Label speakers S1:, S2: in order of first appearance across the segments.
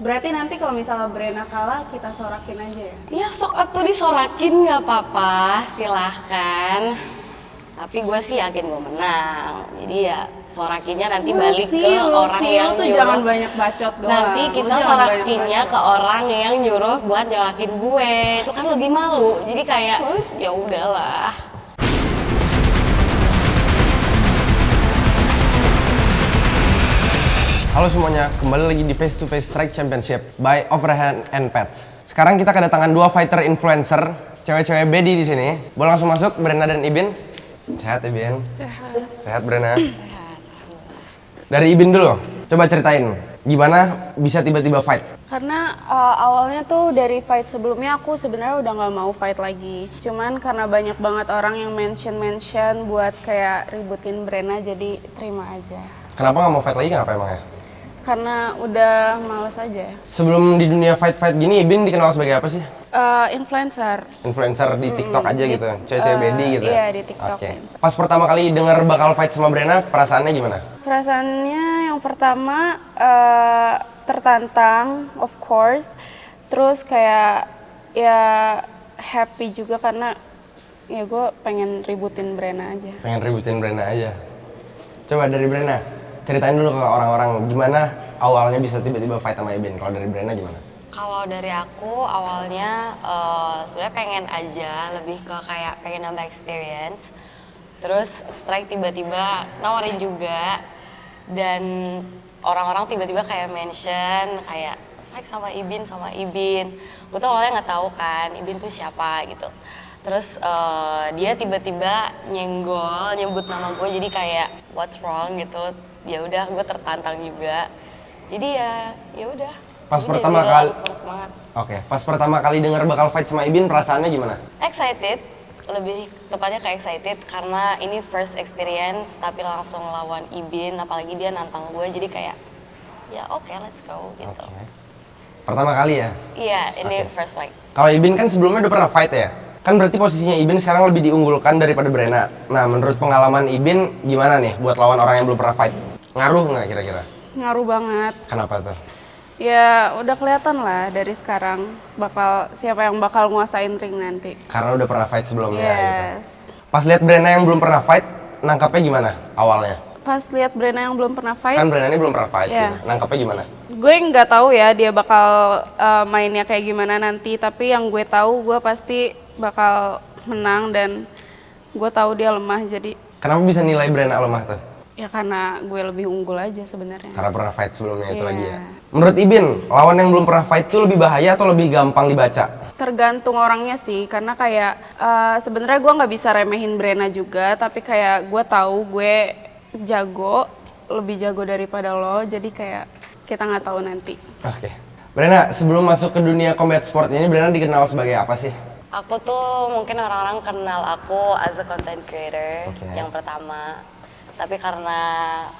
S1: Berarti nanti kalau misalnya Brena kalah, kita sorakin aja ya?
S2: Ya sok atuh disorakin nggak apa-apa, silahkan. Tapi gue sih yakin gue menang. Jadi ya sorakinnya nanti balik ke orang yang
S1: tuh
S2: nyuruh.
S1: Jangan banyak bacot doang.
S2: Nanti kita sorakinnya ke orang yang nyuruh buat nyorakin gue. Itu kan lebih malu. Jadi kayak ya udahlah.
S3: Halo semuanya, kembali lagi di Face to Face Strike Championship by Overhand and Pets. Sekarang kita kedatangan dua fighter influencer, cewek-cewek bedi di sini. Boleh langsung masuk, Brena dan Ibin. Sehat Ibin? Sehat. Sehat Brena?
S2: Sehat.
S3: Dari Ibin dulu, coba ceritain gimana bisa tiba-tiba fight?
S1: Karena awalnya tuh dari fight sebelumnya aku sebenarnya udah nggak mau fight lagi. Cuman karena banyak banget orang yang mention buat kayak ributin Brena, jadi terima aja.
S3: Kenapa nggak mau fight lagi? Kenapa emangnya?
S1: Karena udah males aja.
S3: Sebelum di dunia fight-fight gini, Ibin dikenal sebagai apa sih?
S1: Influencer.
S3: Influencer di TikTok aja gitu, cewek-cewek bedi gitu?
S1: Iya, di TikTok.
S3: Oke. Pas pertama kali denger bakal fight sama Brena, perasaannya gimana?
S1: Perasaannya yang pertama tertantang, of course. Terus kayak ya happy juga karena ya gue pengen ributin Brena aja.
S3: Pengen ributin Brena aja. Coba dari Brena, ceritain dulu ke orang-orang gimana awalnya bisa tiba-tiba fight sama Ibin. Kalau dari Brena gimana?
S2: Kalau dari aku awalnya sebenarnya pengen aja lebih ke kayak pengen nambah experience. Terus Strike tiba-tiba nawarin juga dan orang-orang tiba-tiba kayak mention kayak fight sama Ibin. Gue tuh awalnya nggak tahu kan Ibin tuh siapa gitu. Terus dia tiba-tiba nyenggol, nyebut nama gue, jadi kayak what's wrong gitu. Ya udah, gue tertantang juga. Jadi ya udah.
S3: Pas
S2: Jadi
S3: pertama
S2: jadi
S3: kali,
S2: semangat.
S3: Oke, pas pertama kali dengar bakal fight sama Ibin, perasaannya gimana?
S2: Excited, lebih tepatnya ke excited karena ini first experience tapi langsung lawan Ibin, apalagi dia nantang gue, jadi kayak ya oke, let's go gitu.
S3: Oke. Pertama kali ya?
S2: Iya, ini
S3: Oke.
S2: first fight.
S3: Kalau Ibin kan sebelumnya udah pernah fight ya? Kan berarti posisinya Ibin sekarang lebih diunggulkan daripada Brena. Nah, menurut pengalaman Ibin gimana nih buat lawan orang yang belum pernah fight? Ngaruh nggak kira-kira?
S1: Ngaruh banget.
S3: Kenapa tuh?
S1: Ya udah kelihatan lah dari sekarang siapa yang bakal nguasain ring nanti.
S3: Karena udah pernah fight sebelumnya gitu.
S1: Yes.
S3: Pas lihat Brena yang belum pernah fight, nangkapnya gimana awalnya?
S1: Pas lihat Brena yang belum pernah fight,
S3: Kan Brena ini belum pernah fight,
S1: Iya.
S3: gitu. Nangkapnya gimana?
S1: gue nggak tahu ya dia bakal mainnya kayak gimana nanti. Tapi yang gue tahu gue pasti bakal menang dan gue tahu dia lemah, jadi
S3: Kenapa bisa nilai Brena lemah tuh?
S1: ya karena gue lebih unggul aja sebenarnya.
S3: Karena pernah fight sebelumnya itu
S1: Iya.
S3: lagi ya. Menurut Ibin, lawan yang belum pernah fight itu lebih bahaya atau lebih gampang dibaca?
S1: Tergantung orangnya sih, karena kayak sebenarnya gue nggak bisa remehin Brena juga, tapi kayak gue tahu gue lebih jago daripada lo, jadi kayak kita nggak tahu nanti.
S3: Oke. Brena, sebelum masuk ke dunia combat sport ini, Brena dikenal sebagai apa sih?
S2: Aku tuh mungkin orang-orang kenal aku as a content creator
S3: Oke.
S2: yang pertama. Tapi karena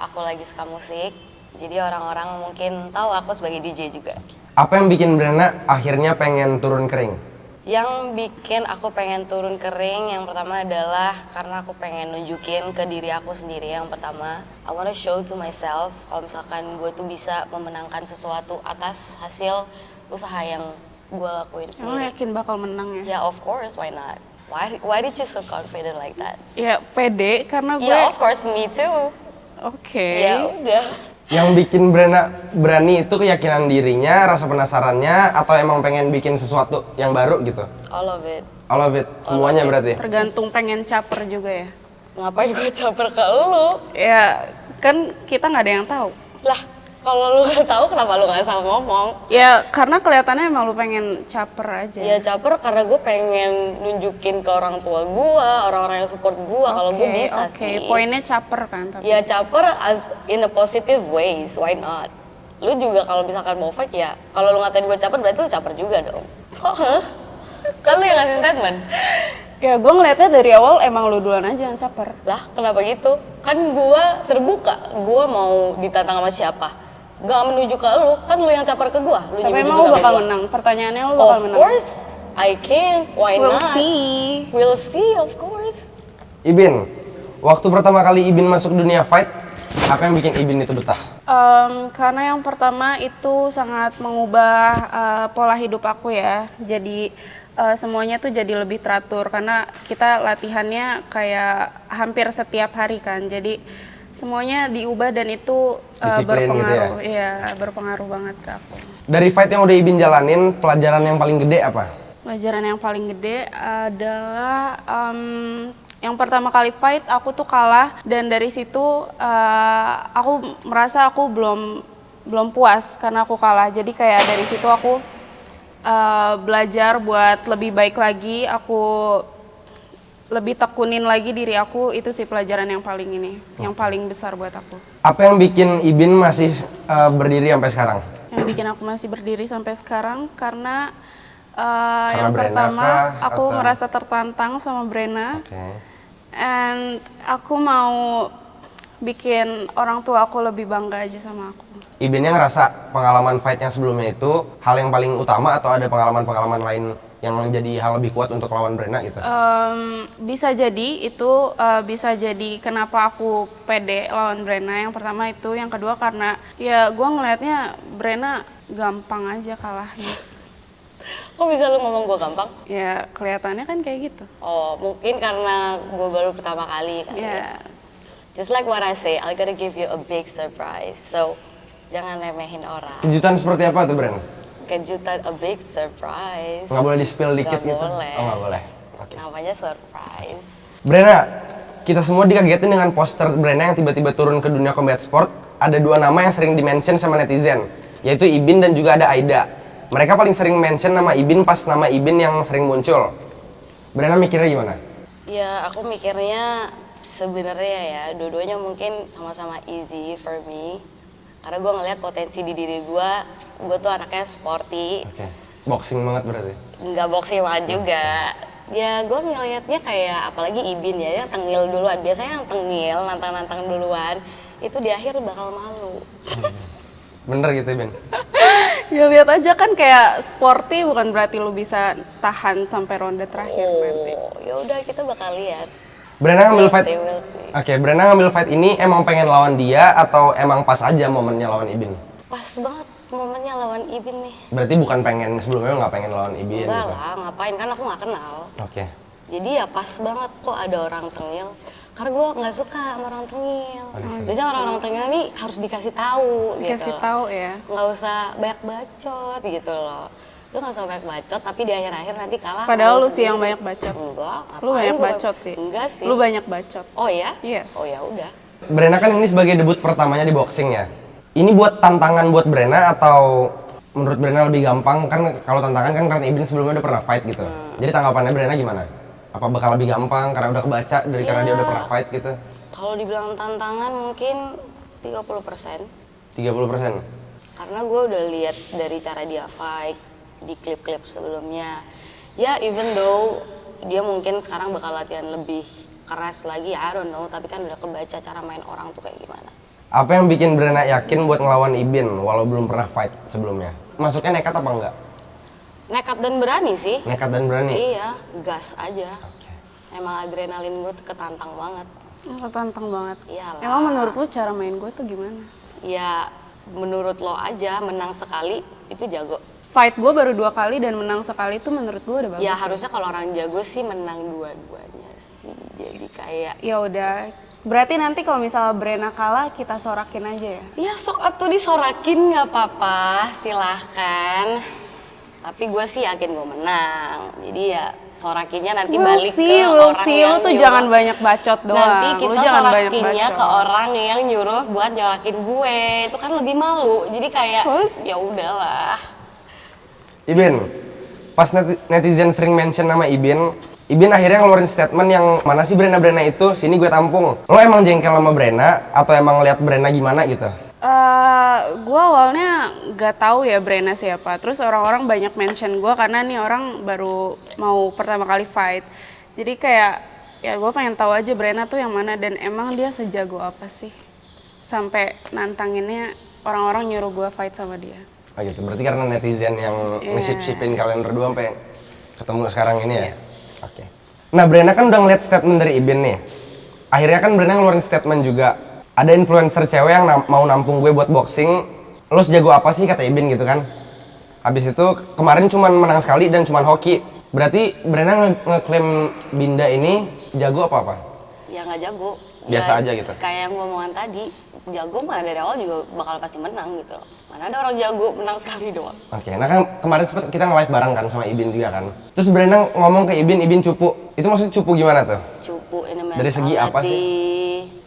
S2: aku lagi suka musik, jadi orang-orang mungkin tahu aku sebagai DJ juga.
S3: Apa yang bikin Brena akhirnya pengen turun ke ring?
S2: Yang bikin aku pengen turun ke ring yang pertama adalah karena aku pengen nunjukin ke diri aku sendiri. Yang pertama, I wanna show to myself kalau misalkan gue tuh bisa memenangkan sesuatu atas hasil usaha yang gue lakuin
S1: Emang
S2: sendiri.
S1: yakin bakal menang ya?
S2: Ya of course, why not? Why did you so confident like that?
S1: Ya pede karena gue.
S2: Ya of course, me too.
S1: Oke.
S2: Ya udah.
S3: Yang bikin Brena berani itu keyakinan dirinya, rasa penasarannya, atau emang pengen bikin sesuatu yang baru gitu?
S2: All of it.
S3: All of it, semuanya berarti?
S1: Tergantung pengen caper juga ya.
S2: Ngapain gue caper ke lu?
S1: Ya kan kita nggak ada yang tahu.
S2: Lah, kalau lu gak tahu kenapa lu gak asal ngomong?
S1: Ya karena kelihatannya emang lu pengen caper aja.
S2: Ya caper karena gue pengen nunjukin ke orang tua gue, orang-orang yang support gue kalau gue bisa sih.
S1: Oke, poinnya caper kan tapi.
S2: Ya caper as in a positive ways, why not? Lu juga kalau misalkan mau fight ya, kalau lu ngatain gue caper berarti lu caper juga dong. Kok Kan lu yang ngasih statement.
S1: Ya gue ngeliatnya dari awal emang lu duluan aja yang caper.
S2: Lah kenapa gitu? Kan gue terbuka, gue mau ditantang sama siapa? Gak menuju ke lu, kan lu yang caper ke gue.
S1: Tapi emang lu bakal menang. Pertanyaannya lu bakal menang.
S2: Of course, I can. Why
S1: We'll
S2: not?
S1: see.
S2: We'll see, of course.
S3: Ibin, waktu pertama kali Ibin masuk dunia fight, apa yang bikin Ibin itu betah?
S1: Karena yang pertama itu sangat mengubah pola hidup aku ya. Jadi semuanya tuh jadi lebih teratur karena kita latihannya kayak hampir setiap hari kan. Jadi semuanya diubah dan itu
S3: Disiplin gitu ya?
S1: berpengaruh. Iya, berpengaruh banget ke aku.
S3: Dari fight yang udah Ibin jalanin, pelajaran yang paling gede apa?
S1: Pelajaran yang paling gede adalah yang pertama kali fight aku tuh kalah dan dari situ aku merasa aku belum puas karena aku kalah. Jadi kayak dari situ aku belajar buat lebih baik lagi, aku lebih tekunin lagi diri aku. Itu sih pelajaran yang paling besar buat aku.
S3: Apa yang bikin Ibin masih berdiri sampai sekarang?
S1: Yang bikin aku masih berdiri sampai sekarang karena
S3: Karena
S1: yang
S3: Brenna
S1: pertama
S3: kah,
S1: aku
S3: atau?
S1: merasa tertantang sama Brenna.
S3: Oke.
S1: And aku mau bikin orang tua aku lebih bangga aja sama aku.
S3: Ibinnya ngerasa pengalaman fight yang sebelumnya itu hal yang paling utama atau ada pengalaman-pengalaman lain yang menjadi hal lebih kuat untuk lawan Brenna gitu?
S1: Bisa jadi itu bisa jadi kenapa aku pede lawan Brenna. Yang pertama itu, yang kedua karena ya gue ngelihatnya Brenna gampang aja kalahnya.
S2: Kok bisa lu ngomong gue gampang?
S1: Ya kelihatannya kan kayak gitu.
S2: Oh, mungkin karena gue baru pertama kali kan.
S1: Yes.
S2: Just like what I say, I gotta give you a big surprise. So, jangan remehin orang.
S3: Kejutan seperti apa tuh, Bren?
S2: Kejutan, a big surprise.
S3: Nggak boleh di-spill dikit
S2: Nggak
S3: gitu?
S2: boleh.
S3: Oh, nggak boleh. Oke.
S2: Namanya surprise.
S3: Brenna, kita semua dikagetin dengan poster Brenna yang tiba-tiba turun ke dunia combat sport. Ada dua nama yang sering di-mention sama netizen, yaitu Ibin dan juga ada Aida. Mereka paling sering mention nama Ibin pas nama Ibin yang sering muncul. Brenna mikirnya gimana?
S2: Ya, aku mikirnya sebenarnya ya, dua-duanya mungkin sama-sama easy for me. Karena gue ngeliat potensi di diri gue tuh anaknya sporty.
S3: Oke. Boxing banget berarti?
S2: Nggak boxing banget juga. Ya gue ngeliatnya kayak, apalagi Ibin ya, yang tengil duluan. Biasanya yang tengil, nantang-nantang duluan, itu di akhir bakal malu.
S3: Bener gitu, Ibin?
S1: Ya lihat aja kan kayak sporty bukan berarti lu bisa tahan sampai ronde terakhir nanti.
S2: Oh, ya udah kita bakal lihat.
S3: Brenna ngambil fight.
S2: We'll see.
S3: Oke, Brenna ngambil fight ini emang pengen lawan dia atau emang pas aja momennya lawan Ibin?
S2: Pas banget momennya lawan Ibin nih.
S3: Berarti bukan pengen sebelumnya nggak pengen lawan Ibin
S2: Enggak
S3: gitu?
S2: lah, ngapain, kan aku nggak kenal.
S3: Oke.
S2: Jadi ya pas banget kok ada orang tengil. Karena gue nggak suka sama orang tengil. Biasanya orang-orang tengil nih harus dikasih tahu
S1: Dikasih
S2: gitu.
S1: tahu ya.
S2: Nggak usah banyak bacot gitu loh. Lu nggak usah banyak bacot, tapi di akhir-akhir nanti kalah.
S1: Padahal
S2: sama
S1: lu sih yang
S2: sendiri.
S1: banyak bacot.
S2: Enggak,
S1: Lu
S2: ngapain
S1: banyak
S2: gua
S1: bacot sih.
S2: Enggak sih.
S1: Lu banyak bacot.
S2: Oh ya?
S1: Yes.
S2: Oh ya udah.
S3: Brenna kan ini sebagai debut pertamanya di boxing ya. Ini buat tantangan buat Brenna atau menurut Brenna lebih gampang? Kan kalau tantangan kan karena Ibin sebelumnya udah pernah fight gitu. Jadi tanggapannya Brenna gimana? Apa bakal lebih gampang karena udah kebaca dari karena dia udah pernah fight gitu?
S2: Kalau dibilang tantangan mungkin 30%.
S3: 30%?
S2: Karena gue udah lihat dari cara dia fight di klip-klip sebelumnya. Ya even though dia mungkin sekarang bakal latihan lebih keras lagi, I don't know. Tapi kan udah kebaca cara main orang tuh kayak gimana.
S3: Apa yang bikin Brenna yakin buat ngelawan Ibin walau belum pernah fight sebelumnya? Masuknya nekat apa enggak?
S2: Nekat dan berani sih.
S3: Nekat dan berani?
S2: Iya, gas aja. Emang adrenalin gue tuh ketantang banget.
S1: Tantang banget.
S2: Iyalah.
S1: Emang menurut lu cara main gue tuh gimana?
S2: Ya menurut lo aja, menang sekali itu jago.
S1: Fight gue baru 2 kali dan menang sekali itu menurut gue udah bagus.
S2: Ya harusnya kalau orang jago sih menang dua-duanya sih. Jadi kayak
S1: Ya udah. Berarti nanti kalau misalnya Brenna kalah kita sorakin aja ya.
S2: ya sok atuh disorakin nggak apa-apa, silahkan. Tapi gue sih yakin gue menang. Jadi ya sorakinnya nanti balik ke
S1: We'll
S2: orang
S1: see.
S2: yang
S1: Lu tuh
S2: nyuruh.
S1: jangan banyak bacot doang.
S2: Nanti
S1: Lu
S2: kita
S1: jangan banyak
S2: sorakinnya
S1: bacot.
S2: ke orang yang nyuruh buat nyorakin gue. Itu kan lebih malu. Jadi kayak
S1: What?
S2: ya udahlah.
S3: Ibin, pas netizen sering mention nama Ibin akhirnya ngeluarin statement yang mana sih Brenna itu, sini gue tampung. Lo emang jengkel sama Brenna atau emang lihat Brenna gimana gitu?
S1: Gue awalnya gak tahu ya Brenna siapa. Terus orang-orang banyak mention gue karena nih orang baru mau pertama kali fight. Jadi kayak ya gue pengen tahu aja Brenna tuh yang mana dan emang dia sejago apa sih sampai nantanginnya orang-orang nyuruh gue fight sama dia.
S3: Oh gitu, berarti karena netizen yang ngesip-sipin kalian berdua sampai ketemu sekarang ini ya?
S1: Yes.
S3: Oke. Nah Brenna kan udah ngeliat statement dari Ibin nih. Akhirnya kan Brenna ngeluarin statement juga. ada influencer cewek yang mau nampung gue buat boxing, lo sejago apa sih kata Ibin gitu kan. Habis itu kemarin cuman menang sekali dan cuman hoki. Berarti Brena ngeklaim Binda ini jago apa?
S2: Ya nggak jago.
S3: Biasa
S2: Ya,
S3: aja gitu?
S2: Kayak yang gue omongan tadi, jago mana dari awal juga bakal pasti menang gitu loh. Mana ada orang jago menang sekali doang.
S3: Oke, nah kan kemarin sempet kita nge-live bareng kan sama Ibin juga kan. Terus Brena ngomong ke Ibin cupu. Itu maksudnya cupu gimana tuh?
S2: Cupu ini mental.
S3: Dari segi apa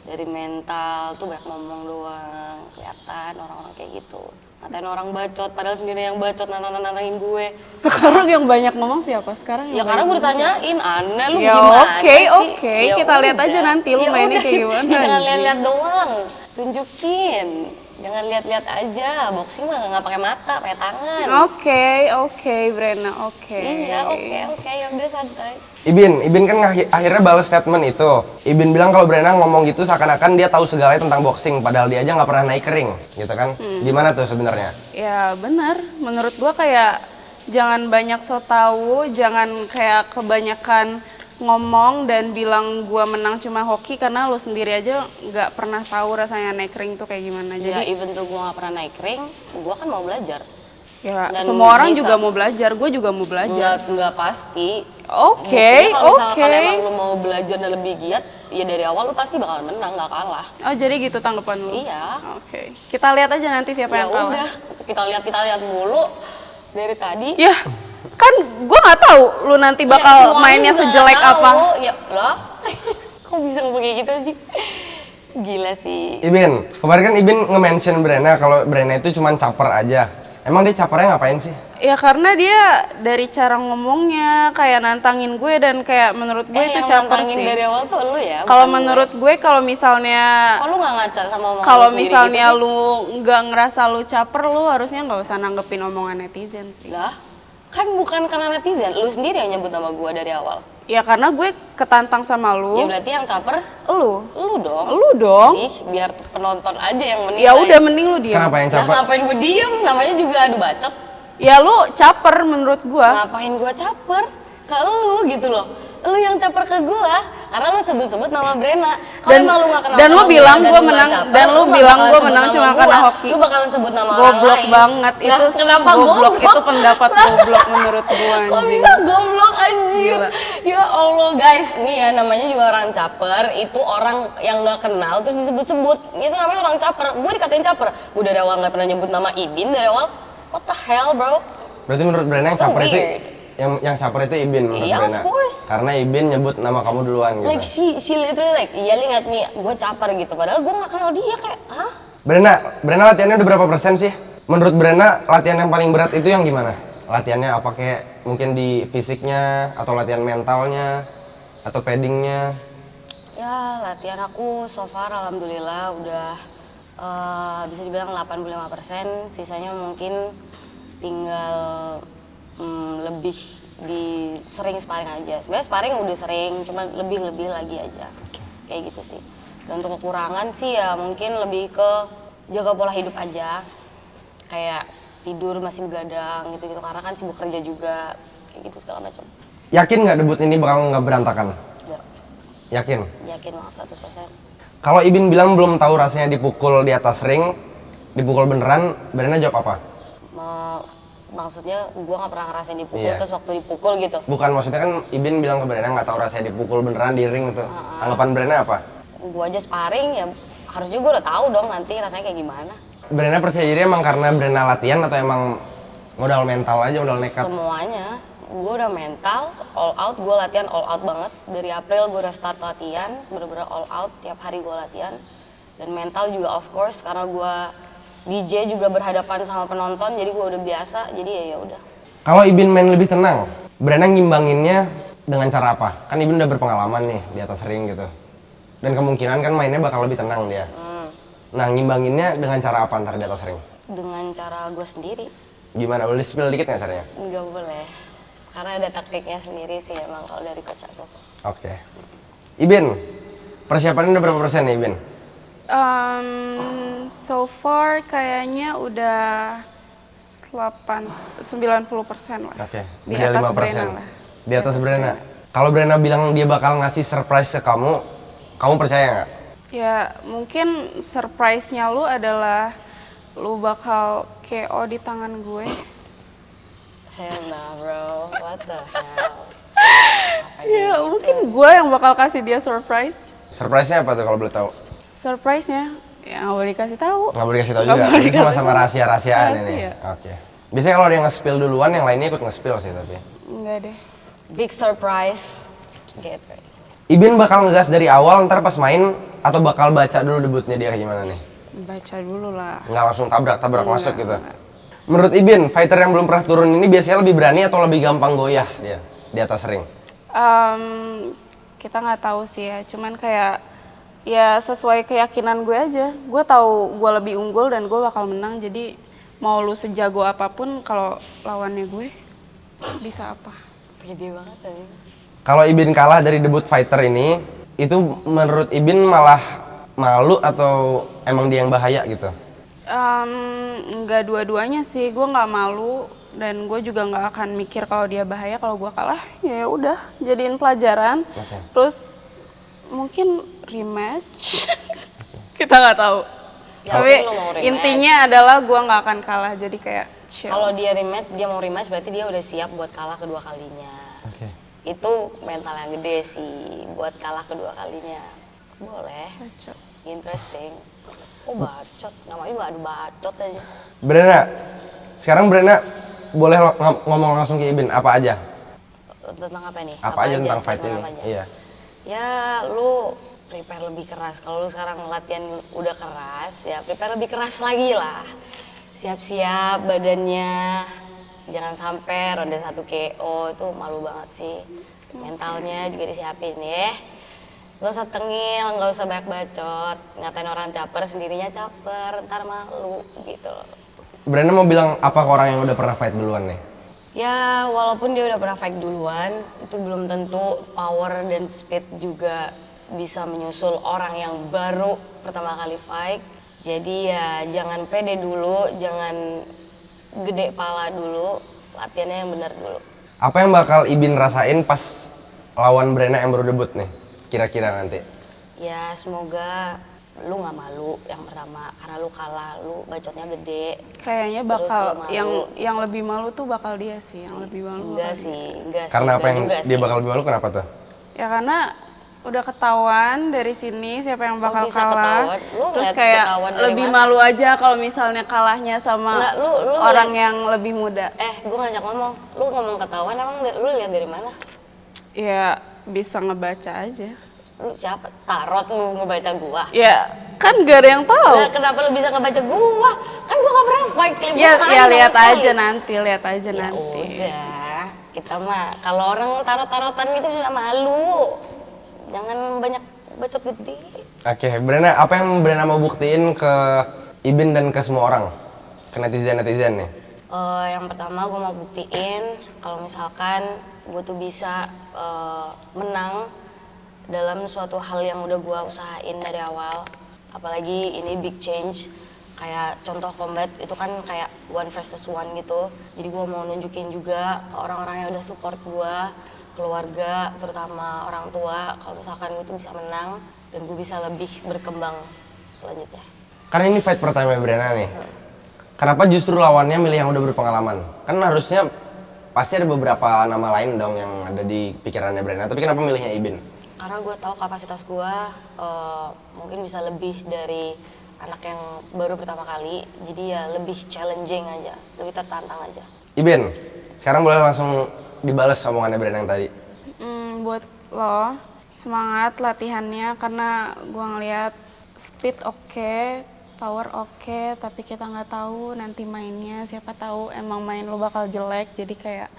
S2: Dari mental tuh banyak ngomong doang, kelihatan orang-orang kayak gitu. Ngatain orang bacot, padahal sendiri yang bacot nantangin gue.
S1: Sekarang yang banyak ngomong siapa? Sekarang
S2: Ya
S1: yang
S2: karena
S1: banyak
S2: gue ditanyain, Ana lu
S1: Ya,
S2: gimana
S1: oke,
S2: sih?
S1: oke.
S2: Ya
S1: Kita lihat
S2: udah.
S1: aja nanti lu
S2: Ya
S1: mainnya
S2: udah.
S1: kayak gimana,
S2: Jangan
S1: anjing.
S2: lihat-lihat doang, tunjukin. Jangan lihat-lihat aja, boxing mah nggak pakai mata, pakai tangan.
S1: Oke, Brena, oke.
S2: Iya, oke, ya udah santai.
S3: Ibin kan akhirnya balas statement itu. Ibin bilang kalau Brena ngomong gitu seakan-akan dia tahu segalanya tentang boxing, padahal dia aja nggak pernah naik ke ring, gitu kan? Gimana tuh sebenarnya?
S1: Ya benar, menurut gua kayak jangan banyak so tahu, jangan kayak kebanyakan ngomong dan bilang gua menang cuma hoki karena lu sendiri aja nggak pernah tahu rasanya naik ring tuh kayak gimana.
S2: Ya
S1: Jadi
S2: even tuh gue nggak pernah naik ring, gue kan mau belajar.
S1: ya
S2: Dan
S1: semua orang
S2: bisa.
S1: juga mau belajar, gue juga mau belajar.
S2: Nggak pasti.
S1: Oke,
S2: Buktinya kalau misalkan
S1: oke.
S2: emang lu mau belajar dan lebih giat, ya dari awal lu pasti bakal menang, nggak kalah.
S1: Oh jadi gitu tanggapan lu?
S2: Iya.
S1: Oke, kita lihat aja nanti siapa
S2: Ya
S1: yang kalah.
S2: udah, kita lihat mulu dari tadi.
S1: Ya kan gua nggak tahu lu nanti
S2: Ya,
S1: bakal
S2: semuanya
S1: mainnya
S2: juga
S1: sejelek
S2: nggak
S1: apa.
S2: tahu. Ya lah, kok bisa ngomong kayak gitu sih? Gila sih.
S3: Ibin, kemarin kan Ibin nge-mention Brena kalau Brena itu cuma caper aja. Emang dia capernya ngapain sih?
S1: Ya karena dia dari cara ngomongnya kayak nantangin gue dan kayak menurut gue itu
S2: yang
S1: caper
S2: nantangin
S1: sih.
S2: dari awal tuh lu ya.
S1: Kalau
S2: bukan
S1: menurut gue kalau misalnya
S2: gue. Kok lu nggak ngaca sama omongan
S1: kalau
S2: lu sendiri
S1: misalnya
S2: gitu sih?
S1: lu nggak ngerasa lu caper, lu harusnya nggak usah nanggepin omongan netizen sih.
S2: Lah, kan bukan karena netizen, lu sendiri yang nyebut nama gue dari awal.
S1: Ya karena gue ketantang sama
S2: Ya
S1: lu,
S2: berarti yang caper
S1: lu
S2: lu dong.
S1: dong.
S2: Ih, biar penonton aja yang menilai.
S1: Ya udah mending lu diam.
S3: Kenapa yang
S2: Nah,
S3: caper?
S2: ngapain gue diem? Namanya juga adu bacot.
S1: Ya lu caper menurut gua.
S2: Ngapain gue caper? Ke lu gitu loh. Lu yang caper ke gue, karena lu sebut-sebut nama Brena. Kalau
S1: Dan-
S2: emang lu gak kenal
S1: dan
S2: sama
S1: lu bilang
S2: dan
S1: gua
S2: lu nggak
S1: menang-
S2: caper,
S1: dan lu
S2: nggak
S1: bilang
S2: bakalan
S1: gua
S2: sebut
S1: menang
S2: nama
S1: cuma
S2: gua.
S1: karena hoki.
S2: Lu bakalan sebut nama orang
S1: Goblok
S2: lain.
S1: banget
S2: Nah,
S1: itu.
S2: kenapa
S1: goblok itu pendapat goblok menurut gua
S2: Kok
S1: anjing.
S2: bisa goblok anjir?
S1: Gila.
S2: Ya Allah guys, nih ya namanya juga orang caper. Itu orang yang gak kenal terus disebut-sebut. Itu namanya orang caper. Gue dikatain caper. Gue dari awal gak pernah nyebut nama Ibin dari awal. What the hell bro?
S3: Berarti menurut Brena yang
S2: So
S3: caper itu
S2: weird.
S3: yang caper itu Ibin menurut
S2: Iya, of
S3: Brena.
S2: course.
S3: Karena Ibin nyebut nama kamu duluan gitu.
S2: Like she literally like yelling at me. Gue caper gitu. Padahal gue gak kenal dia kayak, hah?
S3: Brena latihannya udah berapa persen sih? Menurut Brena latihan yang paling berat itu yang gimana? Latihannya apa kayak mungkin di fisiknya atau latihan mentalnya atau paddingnya?
S2: Ya latihan aku so far alhamdulillah udah bisa dibilang 85%. Sisanya mungkin tinggal lebih di sering sparring aja. Sebenarnya sparring udah sering, cuma lebih lagi aja. Kayak gitu sih. Dan untuk kekurangan sih ya mungkin lebih ke jaga pola hidup aja. Kayak tidur masih begadang gitu-gitu karena kan sibuk kerja juga. Kayak gitu segala macam.
S3: Yakin nggak debut ini bakal nggak berantakan?
S2: Ya,
S3: Yakin?
S2: yakin banget 100%.
S3: Kalau Ibin bilang belum tahu rasanya dipukul di atas ring, dipukul beneran, Brena jawab apa?
S2: Maksudnya gue nggak pernah ngerasain dipukul
S3: Iya.
S2: terus waktu dipukul gitu.
S3: Bukan, maksudnya kan Ibin bilang ke Brena nggak tahu rasanya dipukul beneran di ring itu. Tanggapan Brena apa?
S2: Gue aja sparring ya harusnya gue udah tahu dong nanti rasanya kayak gimana.
S3: Brena percaya diri emang karena Brena latihan atau emang modal mental aja, modal nekat?
S2: Semuanya. Gue udah mental, all out, gue latihan all out banget. Dari April gue udah start latihan, bener-bener all out, tiap hari gue latihan. Dan mental juga of course, karena gue DJ juga berhadapan sama penonton, jadi gue udah biasa, jadi ya udah.
S3: Kalau Ibin main lebih tenang, Brena ngimbanginnya dengan cara apa? Kan Ibin udah berpengalaman nih di atas ring gitu. Dan kemungkinan kan mainnya bakal lebih tenang dia. Nah, ngimbanginnya dengan cara apa ntar di atas ring?
S2: Dengan cara gue sendiri,
S3: Gimana? Boleh spill dikit nggak caranya?
S2: nggak boleh. Karena ada taktiknya sendiri sih emang kalau dari coach aku.
S3: Oke. Ibin, persiapannya udah berapa persen nih Ibin?
S1: So far kayaknya udah 90% lah.
S3: Oke,
S1: Di
S3: beda
S1: atas
S3: 5%.
S1: Brena lah.
S3: Di atas Brena. Kalau Brena bilang dia bakal ngasih surprise ke kamu percaya nggak?
S1: Ya mungkin surprise-nya lu adalah lu bakal KO di tangan gue.
S2: Hell nah bro, what the hell.
S1: Ya mungkin gue yang bakal kasih dia surprise.
S3: Surprise-nya apa tuh kalau boleh tahu?
S1: Surprise-nya ya nggak boleh dikasih tahu.
S3: Nggak boleh kasih tahu
S1: Nggak
S3: juga.
S1: boleh
S3: Ini
S1: dikasih
S3: sama-sama
S1: tahu.
S3: rahasia-rahasiaan ini.
S1: Rahasia.
S3: Oke. Biasanya kalau ada yang nge-spill duluan, yang lainnya ikut nge-spill sih tapi.
S1: Enggak deh.
S2: Big surprise. Get ready.
S3: Ibin bakal ngegas dari awal ntar pas main atau bakal baca dulu debutnya dia kayak gimana nih?
S1: Baca dulu lah.
S3: Nggak langsung tabrak-tabrak masuk gitu. Menurut Ibin, fighter yang belum pernah turun ini biasanya lebih berani atau lebih gampang goyah dia di atas ring?
S1: Kita nggak tahu sih ya, cuman kayak ya sesuai keyakinan gue aja. Gue tahu gue lebih unggul dan gue bakal menang. Jadi mau lu sejago apapun kalau lawannya gue bisa apa?
S2: Pede banget tadi.
S3: Kalau Ibin kalah dari debut fighter ini, itu menurut Ibin malah malu atau emang dia yang bahaya gitu?
S1: Nggak dua-duanya sih, gue nggak malu dan gue juga nggak akan mikir kalau dia bahaya kalau gue kalah. Ya udah, jadiin pelajaran.
S3: Oke.
S1: Terus mungkin rematch. Kita nggak tahu.
S2: Ya,
S1: Tapi
S2: mungkin lo mau rematch.
S1: intinya adalah gue nggak akan kalah. Jadi kayak chill.
S2: Kalau dia mau rematch berarti dia udah siap buat kalah kedua kalinya.
S3: Oke.
S2: Itu mental yang gede sih buat kalah kedua kalinya. Boleh.
S1: Bacot.
S2: Interesting. Oh bacot, namanya juga adu bacot aja.
S3: Brena, sekarang Brena boleh ngomong langsung ke Ibin apa aja?
S2: Tentang apa nih?
S3: Apa aja tentang fight
S2: statement
S3: ini?
S2: apa aja?
S3: Iya.
S2: Ya lu prepare lebih keras. Kalau lu sekarang latihan udah keras, ya prepare lebih keras lagi lah. Siap-siap badannya. Jangan sampai ronde 1 KO itu malu banget sih. Mentalnya juga disiapin ya. Gak usah tengil, gak usah banyak bacot. Ngatain orang caper, sendirinya caper, ntar malu gitu loh.
S3: Brena mau bilang apa ke orang yang udah pernah fight duluan nih?
S2: Ya walaupun dia udah pernah fight duluan, itu belum tentu power dan speed juga bisa menyusul orang yang baru pertama kali fight. Jadi ya jangan pede dulu, jangan gede pala dulu, latihannya yang benar dulu.
S3: Apa yang bakal Ibin rasain pas lawan Brena yang baru debut nih? Kira-kira nanti?
S2: Ya semoga lu nggak malu yang pertama, karena lu kalah, lu bacotnya gede.
S1: Kayaknya
S2: Terus
S1: bakal
S2: lo malu.
S1: yang lebih malu tuh bakal dia sih, yang lebih malu.
S2: Enggak
S1: bakal
S2: sih, enggak sih.
S3: Karena apa
S2: enggak
S3: yang
S2: juga
S3: dia
S2: sih.
S3: bakal lebih malu kenapa tuh?
S1: Ya karena udah ketahuan dari sini siapa yang bakal
S2: bisa
S1: kalah.
S2: ketahuan? Lu
S1: Terus
S2: ngeliat
S1: kayak
S2: ketahuan dari
S1: lebih
S2: mana?
S1: malu aja kalau misalnya kalahnya sama
S2: Nggak, lu
S1: orang
S2: ngeliat-
S1: yang lebih muda.
S2: Gue ngajak ngomong, lu ngomong ketahuan emang lu lihat dari mana?
S1: Ya bisa ngebaca aja.
S2: Lu siapa? Tarot lu ngebaca gua?
S1: Ya kan gak ada yang tahu.
S2: Lah, kenapa lu bisa ngebaca gua? Kan gua gak pernah fight klip
S1: Ya,
S2: gua
S1: ya
S2: sama
S1: lihat
S2: sekali.
S1: aja nanti, lihat aja
S2: Ya
S1: nanti.
S2: udah, kita mah kalau orang tarot-tarotan gitu sudah malu. Jangan banyak bacot gede.
S3: Oke, Brena, apa yang Brena mau buktiin ke Ibin dan ke semua orang? Ke netizen-netizen nih?
S2: Yang pertama gue mau buktiin kalau misalkan gue tuh bisa menang dalam suatu hal yang udah gue usahain dari awal. Apalagi ini big change, kayak contoh combat itu kan kayak 1 versus 1 gitu. Jadi gue mau nunjukin juga ke orang-orang yang udah support gue, keluarga, terutama orang tua, kalau misalkan gue tuh bisa menang dan gue bisa lebih berkembang selanjutnya.
S3: Karena ini fight pertama Brena nih. Kenapa justru lawannya milih yang udah berpengalaman? Kan harusnya pasti ada beberapa nama lain dong yang ada di pikirannya Brena, tapi kenapa milihnya Ibin?
S2: Karena gue tahu kapasitas gue mungkin bisa lebih dari anak yang baru pertama kali, jadi ya lebih challenging aja, lebih tertantang aja.
S3: Ibin, sekarang boleh langsung dibales omongannya Brena yang tadi.
S1: Buat lo semangat latihannya karena gua ngeliat speed oke, power oke, tapi kita nggak tahu nanti mainnya, siapa tahu emang main lo bakal jelek, jadi kayak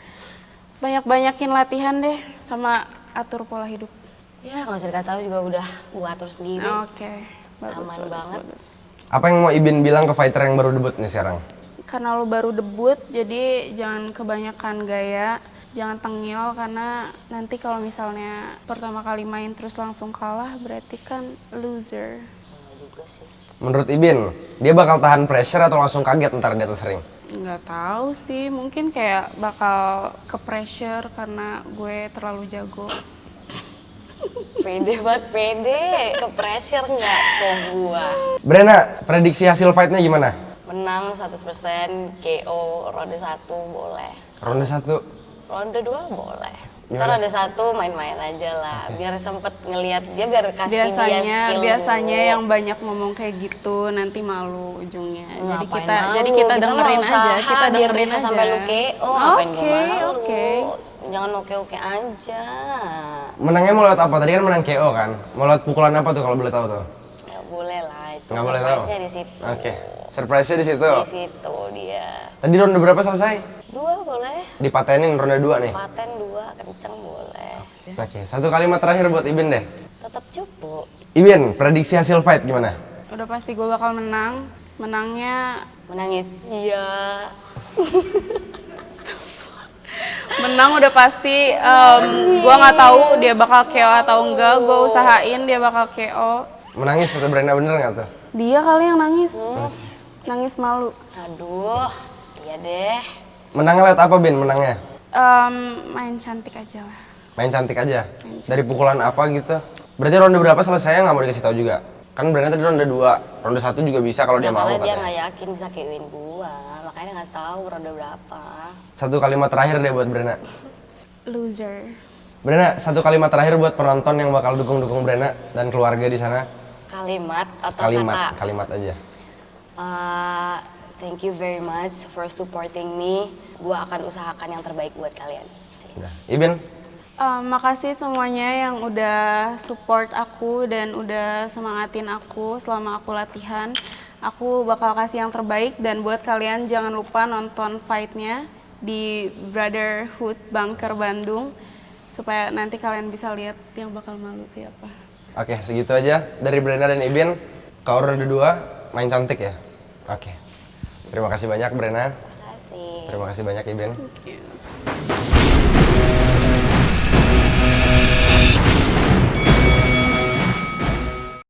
S1: banyak-banyakin latihan deh sama atur pola hidup.
S2: Ya nggak usah dikasih tahu juga udah gue atur sendiri.
S1: Oke, bagus,
S2: Aman
S1: bagus,
S2: banget.
S1: bagus.
S3: Apa yang mau Ibin bilang ke fighter yang baru debut nih sekarang?
S1: Karena lo baru debut, jadi jangan kebanyakan gaya, jangan tengil karena nanti kalau misalnya pertama kali main terus langsung kalah berarti kan loser.
S2: Nggak juga sih.
S3: Menurut Ibin, dia bakal tahan pressure atau langsung kaget ntar di atas ring?
S1: Nggak tahu sih, mungkin kayak bakal ke pressure karena gue terlalu jago.
S2: Pede banget, pede. Ke pressure nggak tuh gua.
S3: Brena, prediksi hasil fightnya gimana?
S2: Menang 100%, KO, ronde 1 boleh.
S3: Ronde 1.
S2: Ronde 2 boleh.
S3: Gimana?
S2: Ntar ronde 1 main-main aja lah, biar sempet ngelihat dia, biar kasih dia
S1: Biasanya
S2: skill
S1: biasanya
S2: dulu.
S1: yang banyak ngomong kayak gitu nanti malu ujungnya.
S2: Ngapain
S1: Jadi
S2: malu?
S1: kita
S2: mah
S1: dengerin
S2: usaha
S1: aja, kita
S2: biar
S1: dengerin
S2: bisa
S1: aja.
S2: sampai lu KO, ngapain
S1: Oke,
S2: gua malu.
S1: oke.
S2: Jangan oke-oke aja.
S3: Menangnya mau lewat apa? Tadi kan menang KO kan? Mau lewat pukulan apa tuh kalau boleh tahu tuh?
S2: Ya boleh lah, itu
S3: Nggak boleh tahu?
S2: surprise-nya di situ.
S3: Oke, surprise-nya di situ.
S2: Di situ dia.
S3: Tadi ronde berapa selesai?
S2: 2 boleh,
S3: Dipatenin ronde 2 nih.
S2: paten 2 kenceng boleh.
S3: Oke, satu kalimat terakhir buat Ibin deh.
S2: Tetap cupu.
S3: Ibin, prediksi hasil fight gimana?
S1: Udah pasti gue bakal menang. Menangnya
S2: Menangis. Iya.
S1: menang udah pasti. Gue nggak tahu dia bakal KO atau enggak. Gue usahain dia bakal KO.
S3: Menangis atau Brenda bener nggak tuh?
S1: Dia kali yang nangis. Nangis malu.
S2: Aduh, iya deh.
S3: Menangnya lewat apa, Bin? Menangnya?
S1: Main cantik aja lah.
S3: Main cantik aja? Dari pukulan apa gitu? Berarti ronde berapa selesai nggak mau dikasih tahu juga? Kan Brenda tadi ronde 2, ronde 1 juga bisa kalau dia
S2: Ya,
S3: mau
S2: karena dia
S3: katanya.
S2: nggak yakin bisa KO-in gua, makanya nggak tahu ronde berapa.
S3: Satu kalimat terakhir deh buat Brenda.
S1: Loser.
S3: Brenda, satu kalimat terakhir buat penonton yang bakal dukung Brenda dan keluarga di sana.
S2: Kalimat atau
S3: Kalimat,
S2: kata?
S3: kalimat aja.
S2: Thank you very much for supporting me. Gua akan usahakan yang terbaik buat kalian.
S3: Udah. Ibin,
S1: Makasih semuanya yang udah support aku dan udah semangatin aku selama aku latihan. Aku bakal kasih yang terbaik dan buat kalian jangan lupa nonton fight-nya di Brotherhood Bunker Bandung supaya nanti kalian bisa lihat yang bakal malu siapa.
S3: oke segitu aja dari Brenda dan Ibin. Kau ronde 2, main cantik ya? Oke. Terima kasih banyak Brenda.
S2: Terima kasih.
S3: Terima kasih banyak Ibin.
S1: Thank you.